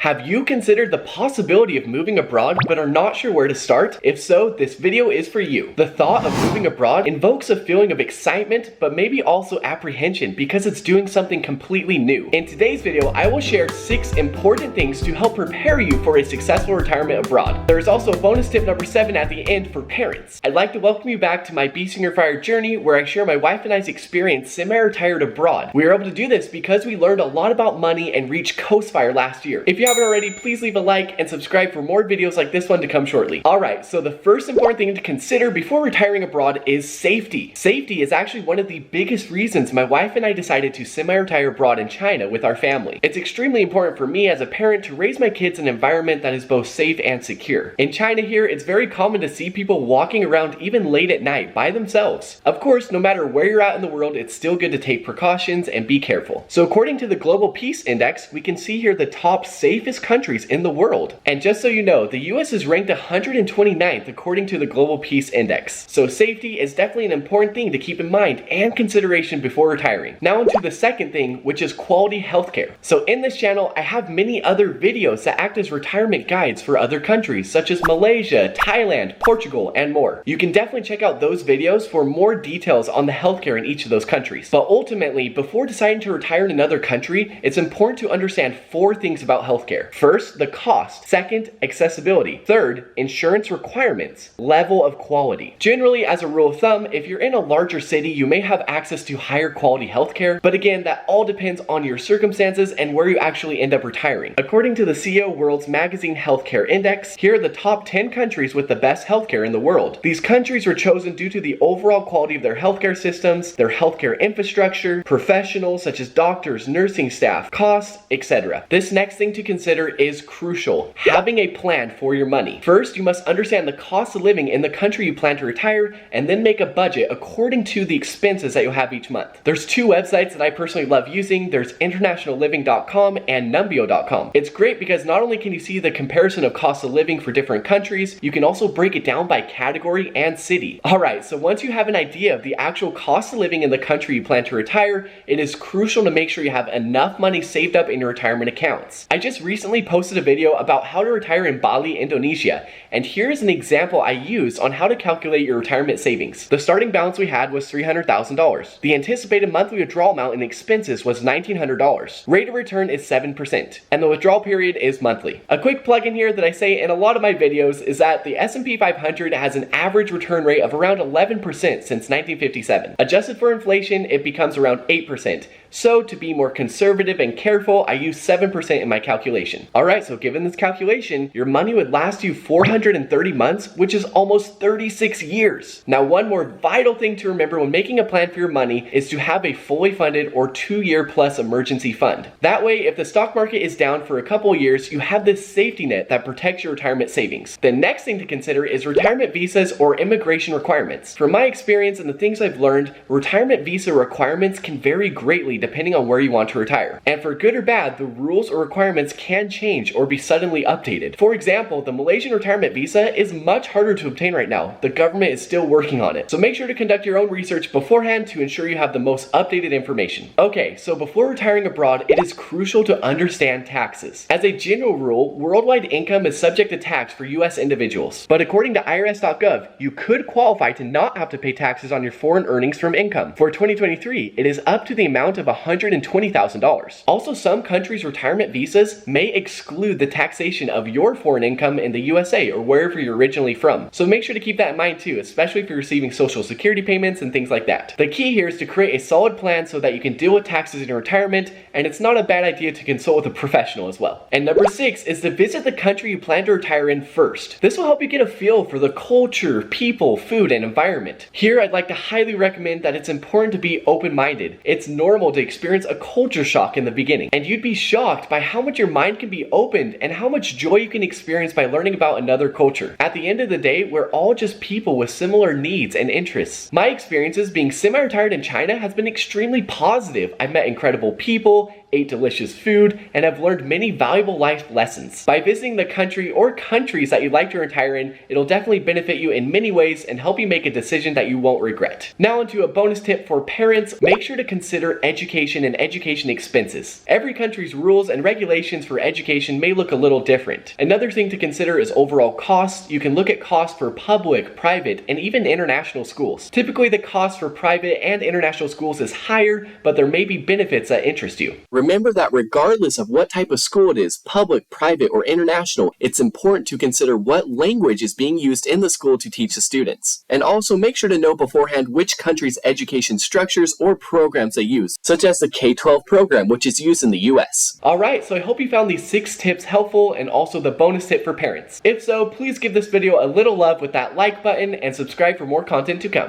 Have you considered the possibility of moving abroad but are not sure where to start? If so, this video is for you. The thought of moving abroad invokes a feeling of excitement but maybe also apprehension because it's doing something completely new. In today's video, I will share 6 important things to help prepare you for a successful retirement abroad. There is also bonus tip number 7 at the end for parents. I'd like to welcome you back to my Be Senior Fire journey where I share my wife and I's experience semi-retired abroad. We were able to do this because we learned a lot about money and reached Coast Fire last year. If you haven't already, please leave a like and subscribe for more videos like this one to come shortly. Alright, so the first important thing to consider before retiring abroad is safety. Safety is actually one of the biggest reasons my wife and I decided to semi-retire abroad in China with our family. It's extremely important for me as a parent to raise my kids in an environment that is both safe and secure. In China here, it's very common to see people walking around even late at night by themselves. Of course, no matter where you're at in the world, it's still good to take precautions and be careful. So according to the Global Peace Index, we can see here the top safest countries in the world. And just so you know, the US is ranked 129th according to the Global Peace Index. So safety is definitely an important thing to keep in mind and consideration before retiring. Now onto the second thing, which is quality healthcare. So in this channel, I have many other videos that act as retirement guides for other countries such as Malaysia, Thailand, Portugal, and more. You can definitely check out those videos for more details on the healthcare in each of those countries. But ultimately, before deciding to retire in another country, it's important to understand 4 things about healthcare. First, the cost. Second, accessibility. Third, insurance requirements. Level of quality. Generally, as a rule of thumb, if you're in a larger city, you may have access to higher quality healthcare, but again, that all depends on your circumstances and where you actually end up retiring. According to the CEO World's Magazine Healthcare Index, here are the top 10 countries with the best healthcare in the world. These countries were chosen due to the overall quality of their healthcare systems, their healthcare infrastructure, professionals such as doctors, nursing staff, costs, etc. This next thing to consider is crucial: having a plan for your money. First, you must understand the cost of living in the country you plan to retire and then make a budget according to the expenses that you'll have each month. There's 2 websites that I personally love using. There's internationalliving.com and numbeo.com. It's great because not only can you see the comparison of cost of living for different countries, you can also break it down by category and city. Alright, so once you have an idea of the actual cost of living in the country you plan to retire, it is crucial to make sure you have enough money saved up in your retirement accounts. I just recently posted a video about how to retire in Bali, Indonesia, and here's an example I used on how to calculate your retirement savings. The starting balance we had was $300,000. The anticipated monthly withdrawal amount in expenses was $1,900. Rate of return is 7%, and the withdrawal period is monthly. A quick plug-in here that I say in a lot of my videos is that the S&P 500 has an average return rate of around 11% since 1957. Adjusted for inflation, it becomes around 8%. So to be more conservative and careful, I use 7% in my calculation. Alright, so given this calculation, your money would last you 430 months, which is almost 36 years. Now, one more vital thing to remember when making a plan for your money is to have a fully funded or 2-year plus emergency fund. That way, if the stock market is down for a couple years, you have this safety net that protects your retirement savings. The next thing to consider is retirement visas or immigration requirements. From my experience and the things I've learned, retirement visa requirements can vary greatly depending on where you want to retire. And for good or bad, the rules or requirements can change or be suddenly updated. For example, the Malaysian retirement visa is much harder to obtain right now. The government is still working on it. So make sure to conduct your own research beforehand to ensure you have the most updated information. Okay, so before retiring abroad, it is crucial to understand taxes. As a general rule, worldwide income is subject to tax for US individuals. But according to IRS.gov, you could qualify to not have to pay taxes on your foreign earnings from income. For 2023, it is up to the amount of $120,000. Also, some countries' retirement visas may exclude the taxation of your foreign income in the USA or wherever you're originally from. So make sure to keep that in mind too, especially if you're receiving social security payments and things like that. The key here is to create a solid plan so that you can deal with taxes in your retirement, and it's not a bad idea to consult with a professional as well. And number 6 is to visit the country you plan to retire in first. This will help you get a feel for the culture, people, food, and environment. Here, I'd like to highly recommend that it's important to be open-minded. It's normal to experience a culture shock in the beginning, and you'd be shocked by how much your mind can be opened and how much joy you can experience by learning about another culture. At the end of the day, we're all just people with similar needs and interests. My experiences being semi-retired in China has been extremely positive. I've met incredible people, ate delicious food, and have learned many valuable life lessons. By visiting the country or countries that you'd like to retire in, it'll definitely benefit you in many ways and help you make a decision that you won't regret. Now onto a bonus tip for parents: make sure to consider education education and education expenses. Every country's rules and regulations for education may look a little different. Another thing to consider is overall costs. You can look at costs for public, private, and even international schools. Typically, the cost for private and international schools is higher, but there may be benefits that interest you. Remember that regardless of what type of school it is, public, private, or international, it's important to consider what language is being used in the school to teach the students. And also make sure to know beforehand which country's education structures or programs they use, such as the K-12 program, which is used in the US. Alright, so I hope you found these 6 tips helpful and also the bonus tip for parents. If so, please give this video a little love with that like button and subscribe for more content to come.